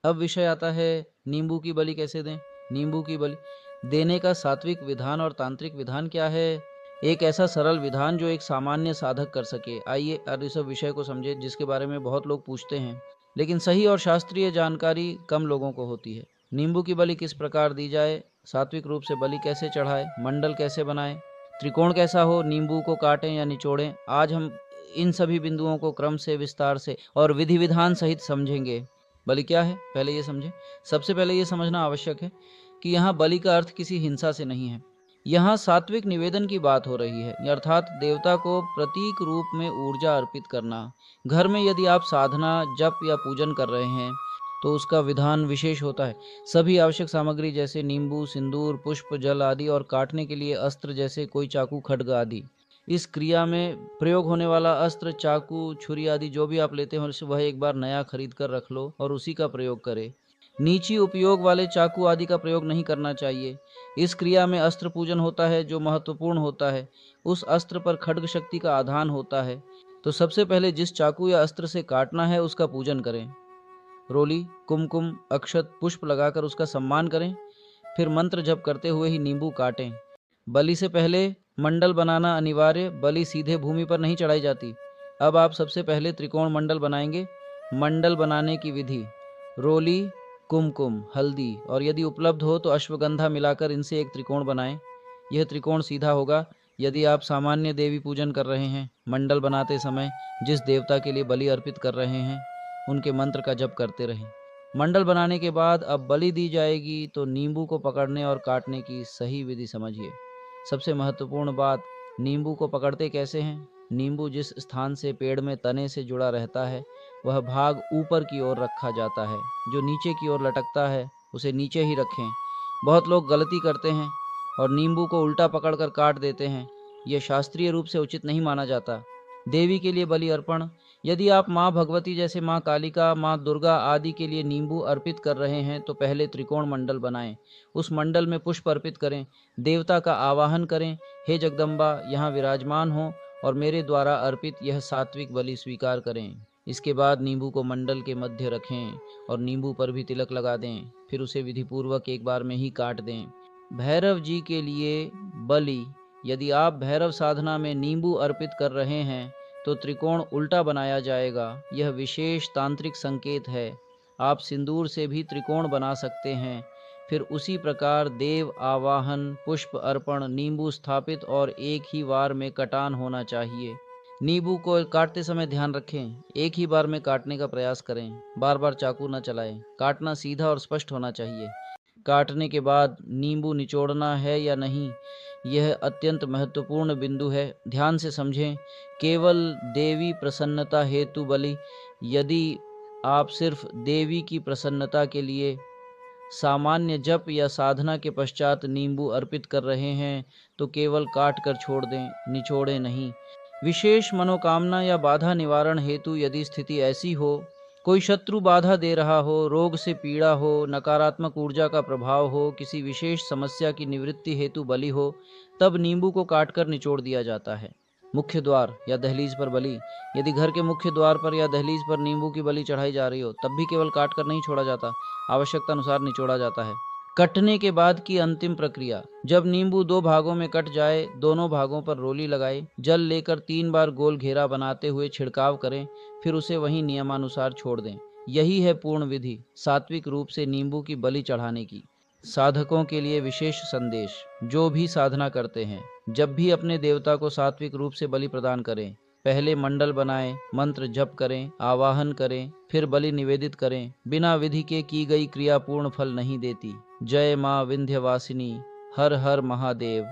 अब विषय आता है नींबू की बलि कैसे दें। नींबू की बलि देने का सात्विक विधान और तांत्रिक विधान क्या है? एक ऐसा सरल विधान जो एक सामान्य साधक कर सके। आइए और इस विषय को समझे, जिसके बारे में बहुत लोग पूछते हैं, लेकिन सही और शास्त्रीय जानकारी कम लोगों को होती है। नींबू की बलि किस प्रकार दी जाए, सात्विक रूप से बलि कैसे चढ़ाए, मंडल कैसे बनाए, त्रिकोण कैसा हो, नींबू को काटें या निचोड़ें, आज हम इन सभी बिंदुओं को क्रम से, विस्तार से और विधि विधान सहित समझेंगे। बलि क्या है, पहले ये समझें। सबसे पहले ये समझना आवश्यक है कि यहाँ बलि का अर्थ किसी हिंसा से नहीं है। यहाँ सात्विक निवेदन की बात हो रही है, अर्थात देवता को प्रतीक रूप में ऊर्जा अर्पित करना। घर में यदि आप साधना, जप या पूजन कर रहे हैं तो उसका विधान विशेष होता है। सभी आवश्यक सामग्री जैसे नींबू, सिंदूर, पुष्प, जल आदि और काटने के लिए अस्त्र जैसे कोई चाकू, खड्ग आदि। इस क्रिया में प्रयोग होने वाला अस्त्र, चाकू, छुरी आदि जो भी आप लेते हो वह एक बार नया खरीद कर रख लो और उसी का प्रयोग करें। नीची उपयोग वाले चाकू आदि का प्रयोग नहीं करना चाहिए। इस क्रिया में अस्त्र पूजन होता है जो महत्वपूर्ण होता है। उस अस्त्र पर खड्ग शक्ति का आधान होता है। तो सबसे पहले जिस चाकू या अस्त्र से काटना है उसका पूजन करें। रोली, कुमकुम, अक्षत, पुष्प लगाकर उसका सम्मान करें। फिर मंत्र जप करते हुए ही नींबू काटें। बलि से पहले मंडल बनाना अनिवार्य। बलि सीधे भूमि पर नहीं चढ़ाई जाती। अब आप सबसे पहले त्रिकोण मंडल बनाएंगे। मंडल बनाने की विधि: रोली, कुमकुम, हल्दी और यदि उपलब्ध हो तो अश्वगंधा मिलाकर इनसे एक त्रिकोण बनाएं। यह त्रिकोण सीधा होगा। यदि आप सामान्य देवी पूजन कर रहे हैं, मंडल बनाते समय जिस देवता के लिए बलि अर्पित कर रहे हैं उनके मंत्र का जप करते रहें। मंडल बनाने के बाद अब बलि दी जाएगी तो नींबू को पकड़ने और काटने की सही विधि समझिए। सबसे महत्वपूर्ण बात, नींबू को पकड़ते कैसे हैं। नींबू जिस स्थान से पेड़ में तने से जुड़ा रहता है वह भाग ऊपर की ओर रखा जाता है। जो नीचे की ओर लटकता है उसे नीचे ही रखें। बहुत लोग गलती करते हैं और नींबू को उल्टा पकड़कर काट देते हैं। यह शास्त्रीय रूप से उचित नहीं माना जाता। देवी के लिए बलि अर्पण: यदि आप माँ भगवती जैसे माँ कालिका, माँ दुर्गा आदि के लिए नींबू अर्पित कर रहे हैं तो पहले त्रिकोण मंडल बनाएं। उस मंडल में पुष्प अर्पित करें। देवता का आवाहन करें, हे जगदम्बा यहाँ विराजमान हो और मेरे द्वारा अर्पित यह सात्विक बलि स्वीकार करें। इसके बाद नींबू को मंडल के मध्य रखें और नींबू पर भी तिलक लगा दें। फिर उसे विधिपूर्वक एक बार में ही काट दें। भैरव जी के लिए बलि: यदि आप भैरव साधना में नींबू अर्पित कर रहे हैं तो त्रिकोण उल्टा बनाया जाएगा। यह विशेष तांत्रिक संकेत है। आप सिंदूर से भी त्रिकोण बना सकते हैं। फिर उसी प्रकार देव आवाहन, पुष्प अर्पण, नींबू स्थापित और एक ही बार में कटान होना चाहिए। नींबू को काटते समय ध्यान रखें, एक ही बार में काटने का प्रयास करें। बार बार चाकू न चलाएं। काटना सीधा और स्पष्ट होना चाहिए। काटने के बाद नींबू निचोड़ना है या नहीं, यह अत्यंत महत्वपूर्ण बिंदु है। ध्यान से समझें। केवल देवी प्रसन्नता हेतु बलि: यदि आप सिर्फ देवी की प्रसन्नता के लिए सामान्य जप या साधना के पश्चात नींबू अर्पित कर रहे हैं तो केवल काट कर छोड़ दें, निचोड़े नहीं। विशेष मनोकामना या बाधा निवारण हेतु यदि स्थिति ऐसी हो, कोई शत्रु बाधा दे रहा हो, रोग से पीड़ा हो, नकारात्मक ऊर्जा का प्रभाव हो, किसी विशेष समस्या की निवृत्ति हेतु बलि हो, तब नींबू को काटकर निचोड़ दिया जाता है। मुख्य द्वार या दहलीज पर बलि: यदि घर के मुख्य द्वार पर या दहलीज पर नींबू की बलि चढ़ाई जा रही हो तब भी केवल काटकर नहीं छोड़ा जाता, आवश्यकता अनुसार निचोड़ा जाता है। कटने के बाद की अंतिम प्रक्रिया: जब नींबू दो भागों में कट जाए, दोनों भागों पर रोली लगाए, जल लेकर 3 बार गोल घेरा बनाते हुए छिड़काव करें, फिर उसे वहीं नियमानुसार छोड़ दें। यही है पूर्ण विधि सात्विक रूप से नींबू की बलि चढ़ाने की। साधकों के लिए विशेष संदेश: जो भी साधना करते हैं, जब भी अपने देवता को सात्विक रूप से बलि प्रदान करें, पहले मंडल बनाएं, मंत्र जप करें, आवाहन करें, फिर बलि निवेदित करें। बिना विधि के की गई क्रिया पूर्ण फल नहीं देती। जय मां विंध्यवासिनी, हर हर महादेव।